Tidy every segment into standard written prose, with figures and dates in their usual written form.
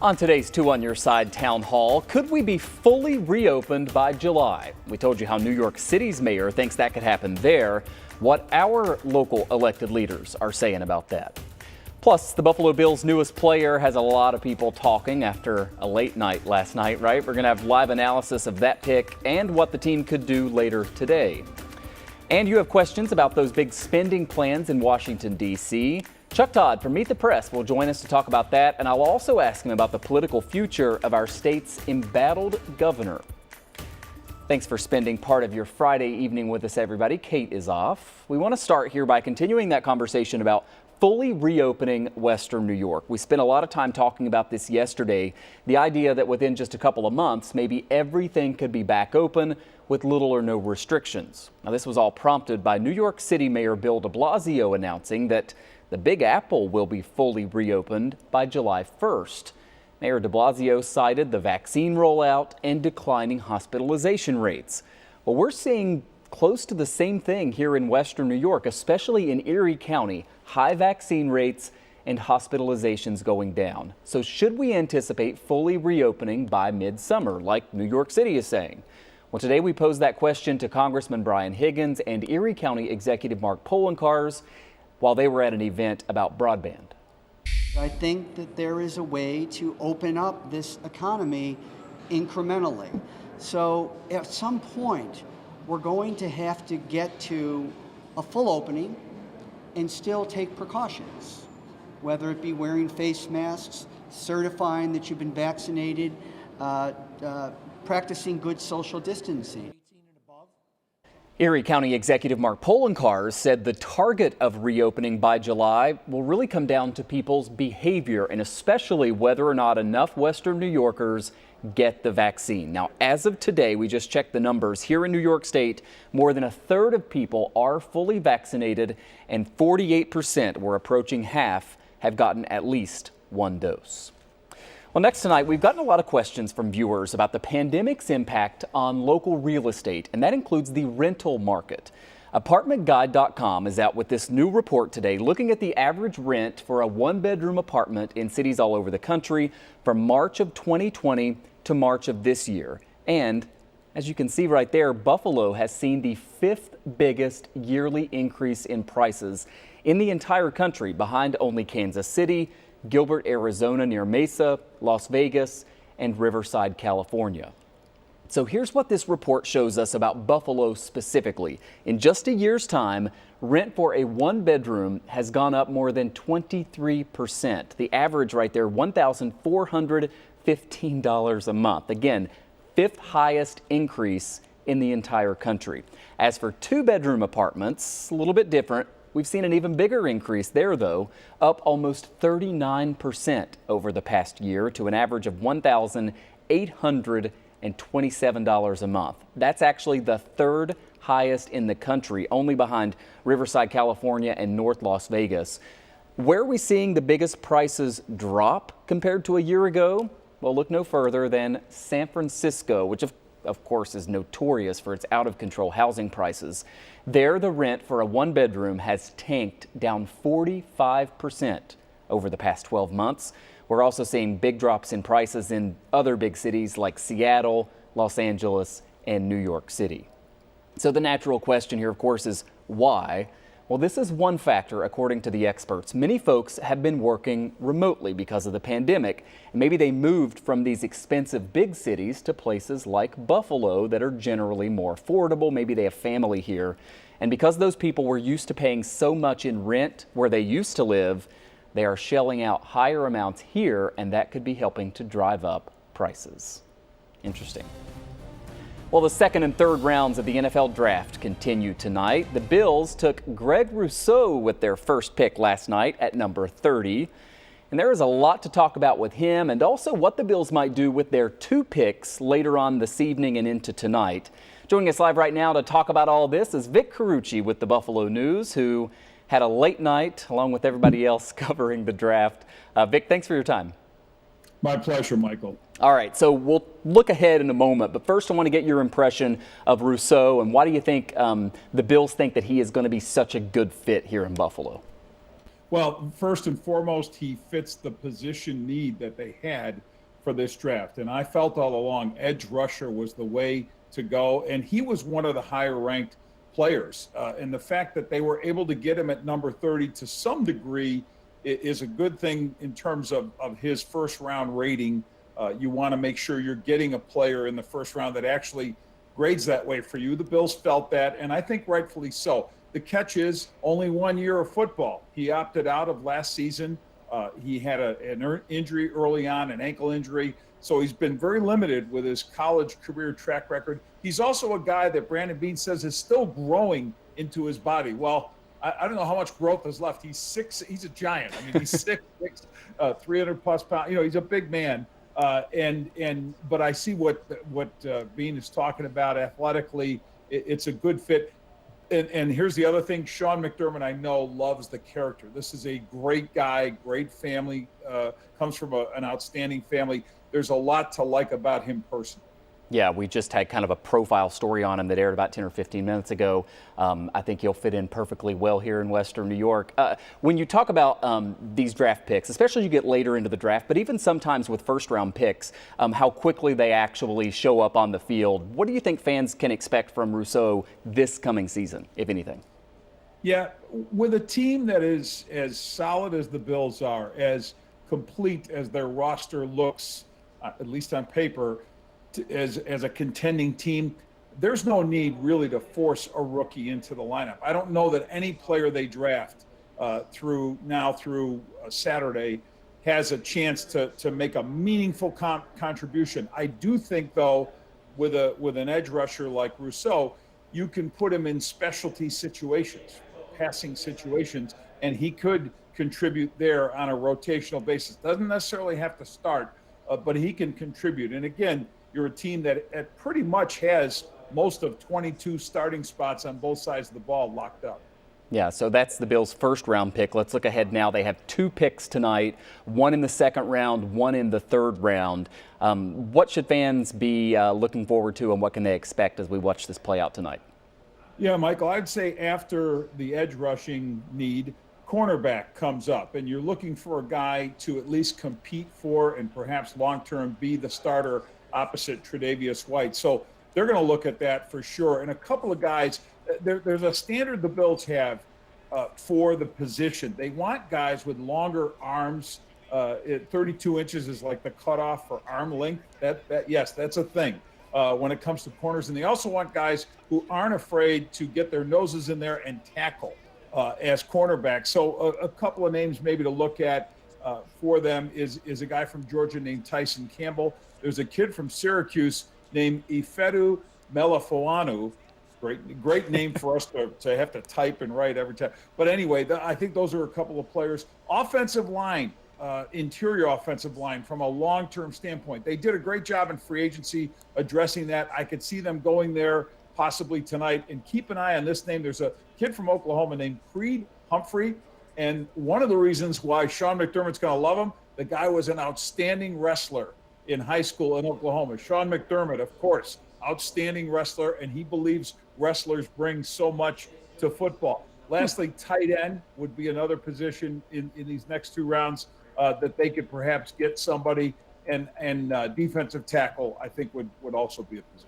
On today's Two on Your Side Town Hall, could we be fully reopened by July? We told you how New York City's mayor thinks that could happen there, what our local elected leaders are saying about that. Plus, the Buffalo Bills' newest player has a lot of people talking after a late night last night, right? We're going to have live analysis of that pick and what the team could do later today. And you have questions about those big spending plans in Washington, D.C. Chuck Todd from Meet the Press will join us to talk about that, and I'll also ask him about the political future of our state's embattled governor. Thanks for spending part of your Friday evening with us, everybody. Kate is off. We want to start here by continuing that conversation about fully reopening Western New York. We spent a lot of time talking about this yesterday, the idea that within just a couple of months, maybe everything could be back open with little or no restrictions. Now, this was all prompted by New York City Mayor Bill de Blasio announcing that the Big Apple will be fully reopened by July 1st. Mayor de Blasio cited the vaccine rollout and declining hospitalization rates. Well, we're seeing close to the same thing here in Western New York, especially in Erie County. High vaccine rates and hospitalizations going down. So should we anticipate fully reopening by midsummer, like New York City is saying? Well, today we posed that question to Congressman Brian Higgins and Erie County Executive Mark Poloncarz while they were at an event about broadband. I think that there is a way to open up this economy incrementally. So at some point, we're going to have to get to a full opening and still take precautions, whether it be wearing face masks, certifying that you've been vaccinated, practicing good social distancing. Erie County Executive Mark Poloncarz said the target of reopening by July will really come down to people's behavior and especially whether or not enough Western New Yorkers get the vaccine. Now, as of today, we just checked the numbers here in New York State. More than a third of people are fully vaccinated and 48%, we're approaching half, have gotten at least one dose. Well, next tonight, we've gotten a lot of questions from viewers about the pandemic's impact on local real estate, and that includes the rental market. ApartmentGuide.com is out with this new report today looking at the average rent for a one-bedroom apartment in cities all over the country from March of 2020 to March of this year. And as you can see right there, Buffalo has seen the fifth biggest yearly increase in prices in the entire country, behind only Kansas City, Gilbert, Arizona near Mesa, Las Vegas, and Riverside, California. So here's what this report shows us about Buffalo specifically. In just a year's time, rent for a one-bedroom has gone up more than 23%. The average right there, $1,415 a month. Again, fifth highest increase in the entire country. As for two-bedroom apartments, a little bit different. We've seen an even bigger increase there, though, up almost 39% over the past year to an average of $1,827 a month. That's actually the third highest in the country, only behind Riverside, California and North Las Vegas. Where are we seeing the biggest prices drop compared to a year ago? Well, look no further than San Francisco, which of course is notorious for its out-of-control housing prices. There, the rent for a one-bedroom has tanked down 45% over the past 12 months. We're also seeing big drops in prices in other big cities like Seattle, Los Angeles, and New York City. So the natural question here, of course, is why? Well, this is one factor, according to the experts. Many folks have been working remotely because of the pandemic. And maybe they moved from these expensive big cities to places like Buffalo that are generally more affordable. Maybe they have family here. And because those people were used to paying so much in rent where they used to live, they are shelling out higher amounts here, and that could be helping to drive up prices. Interesting. Well, the second and third rounds of the NFL draft continue tonight. The Bills took Greg Rousseau with their first pick last night at number 30. And there is a lot to talk about with him and also what the Bills might do with their two picks later on this evening and into tonight. Joining us live right now to talk about all this is Vic Carucci with the Buffalo News, who had a late night along with everybody else covering the draft. Vic, thanks for your time. My pleasure, Michael. All right, so we'll look ahead in a moment, but first I want to get your impression of Rousseau, and why do you think the Bills think that he is going to be such a good fit here in Buffalo? Well, first and foremost, he fits the position need that they had for this draft. And I felt all along edge rusher was the way to go. And he was one of the higher ranked players. And the fact that they were able to get him at number 30 to some degree is a good thing in terms of his first round rating. You want to make sure you're getting a player in the first round that actually grades that way for you. The Bills felt that, and I think rightfully so. The catch is only 1 year of football. He opted out of last season. He had an injury early on, an ankle injury. So he's been very limited with his college career track record. He's also a guy that Brandon Beane says is still growing into his body. Well, I don't know how much growth is left. He's a giant. I mean, he's 6'6", 300 plus pounds. He's a big man. But I see what Beane is talking about athletically. It's a good fit. And here's the other thing. Sean McDermott, I know, loves the character. This is a great guy, great family, comes from an outstanding family. There's a lot to like about him personally. Yeah, we just had kind of a profile story on him that aired about 10 or 15 minutes ago. I think he'll fit in perfectly well here in Western New York. When you talk about these draft picks, especially as you get later into the draft, but even sometimes with first-round picks, how quickly they actually show up on the field, what do you think fans can expect from Rousseau this coming season, if anything? Yeah, with a team that is as solid as the Bills are, as complete as their roster looks, at least on paper, as a contending team, there's no need really to force a rookie into the lineup. I don't know that any player they draft through Saturday has a chance to make a meaningful contribution. I do think, though, with an edge rusher like Rousseau, you can put him in specialty situations, passing situations, and he could contribute there on a rotational basis. Doesn't necessarily have to start, but he can contribute. And again, you're a team that pretty much has most of 22 starting spots on both sides of the ball locked up. Yeah, so that's the Bills' first-round pick. Let's look ahead now. They have 2 picks tonight, one in the second round, one in the third round. What should fans be looking forward to, and what can they expect as we watch this play out tonight? Yeah, Michael, I'd say after the edge rushing need, cornerback comes up, and you're looking for a guy to at least compete for and perhaps long-term be the starter opposite Tre'Davious White. So they're going to look at that for sure. And a couple of guys, there's a standard the Bills have for the position. They want guys with longer arms. 32 inches is like the cutoff for arm length. Yes, that's a thing when it comes to corners. And they also want guys who aren't afraid to get their noses in there and tackle as cornerbacks. So a couple of names maybe to look at for them is a guy from Georgia named Tyson Campbell. There's a kid from Syracuse named Ifedu Melifoanu. Great name for us to have to type and write every time. But anyway, I think those are a couple of players. Offensive line, interior offensive line from a long-term standpoint. They did a great job in free agency addressing that. I could see them going there possibly tonight. And keep an eye on this name. There's a kid from Oklahoma named Creed Humphrey. And one of the reasons why Sean McDermott's going to love him, the guy was an outstanding wrestler in high school in Oklahoma. Sean McDermott, of course, outstanding wrestler, and he believes wrestlers bring so much to football. Lastly, tight end would be another position in these next 2 rounds that they could perhaps get somebody, and defensive tackle, I think, would also be a position.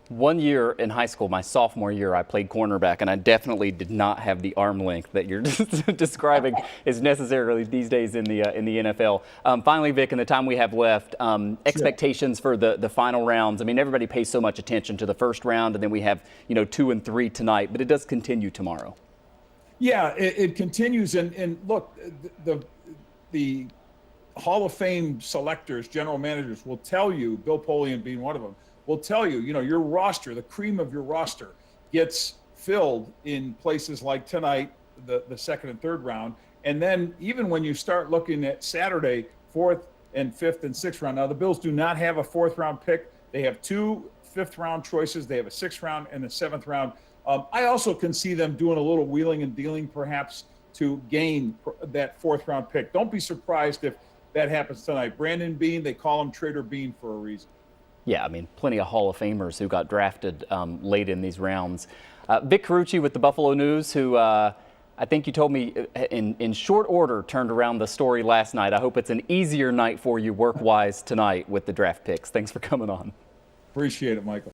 1 year in high school, my sophomore year, I played cornerback, and I definitely did not have the arm length that you're describing is necessarily these days in the NFL. Finally, Vic, in the time we have left, expectations for the final rounds. I mean, everybody pays so much attention to the first round, and then we have 2 and 3 tonight, but it does continue tomorrow. Yeah, it continues, and look, the Hall of Fame selectors, general managers will tell you, Bill Polian being one of them, will tell you, your roster, the cream of your roster gets filled in places like tonight, the second and third round. And then even when you start looking at Saturday, 4th and 5th and 6th round. Now, the Bills do not have a 4th round pick. They have 2 5th round choices. They have a 6th round and a 7th round. I also can see them doing a little wheeling and dealing perhaps to gain that 4th round pick. Don't be surprised if that happens tonight. Brandon Beane, they call him Trader Beane for a reason. Yeah, I mean, plenty of Hall of Famers who got drafted late in these rounds. Vic Carucci with the Buffalo News, who I think you told me in short order turned around the story last night. I hope it's an easier night for you work-wise tonight with the draft picks. Thanks for coming on. Appreciate it, Michael.